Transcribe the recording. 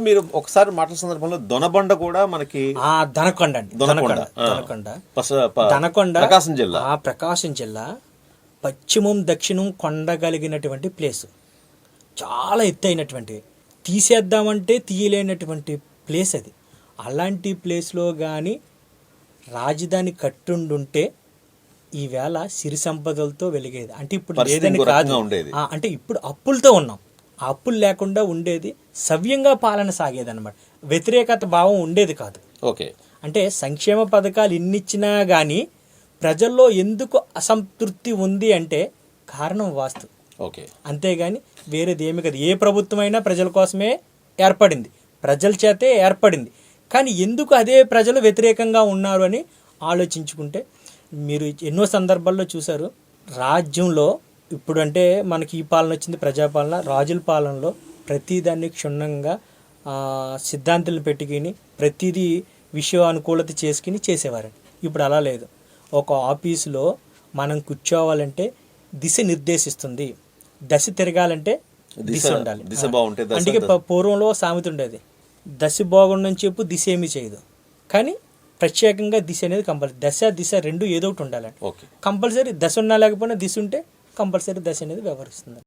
మీరు ఒకసారి మాటల సందర్భంలో దొనబండ కూడా మనకి దనకొండ అండి, దనకొండ ప్రకాశం జిల్లా పశ్చిమం దక్షిణం కొండగలిగినటువంటి ప్లేస్, చాలా ఎత్తైనటువంటి, తీసేద్దామంటే తీయలేనటువంటి ప్లేస్ అది. అలాంటి ప్లేస్లో కానీ రాజధాని కట్టుండుంటే ఈవేళ సిరి సంపదలతో వెలిగేది. అంటే ఇప్పుడు లేదని కాదు, అంటే ఇప్పుడు అప్పులతో ఉన్నాం. ఆ అప్పులు లేకుండా ఉండేది, సవ్యంగా పాలన సాగేది అనమాట. వ్యతిరేకత భావం ఉండేది కాదు. ఓకే, అంటే సంక్షేమ పథకాలు ఇన్నిచ్చినా కానీ ప్రజల్లో ఎందుకు అసంతృప్తి ఉంది అంటే కారణం వాస్తు. ఓకే, అంతేగాని వేరేది ఏమి కాదు. ఏ ప్రభుత్వం అయినా ప్రజల కోసమే ఏర్పడింది, ప్రజల చేతే ఏర్పడింది. కానీ ఎందుకు అదే ప్రజలు వ్యతిరేకంగా ఉన్నారు అని ఆలోచించుకుంటే మీరు ఎన్నో సందర్భాల్లో చూశారు. రాజ్యంలో ఇప్పుడు అంటే మనకి ఈ పాలన వచ్చింది, ప్రజాపాలన. రాజుల పాలనలో ప్రతిదాన్ని క్షుణ్ణంగా సిద్ధాంతాలను పెట్టుకుని ప్రతిదీ విషయానుకూలత చేసుకుని చేసేవారు. ఇప్పుడు అలా లేదు. ఒక ఆఫీసులో మనం కూర్చోవాలంటే దిశ నిర్దేశిస్తుంది, దశ తిరగాలంటే దిశ ఉండాలి. అందుకే పూర్వంలో సామెత ఉండేది, దశ బాగుండని చెప్పు దిశ ఏమీ చేయదు. కానీ ప్రత్యేకంగా దిశ అనేది కంపల్సరీ, దశ దిశ రెండు ఏదో ఒకటి ఉండాలండి. కంపల్సరీ దశ ఉన్నా లేకపోయినా దిశ ఉంటే కంపల్సరీ దశ అనేది వ్యవహరిస్తుంది.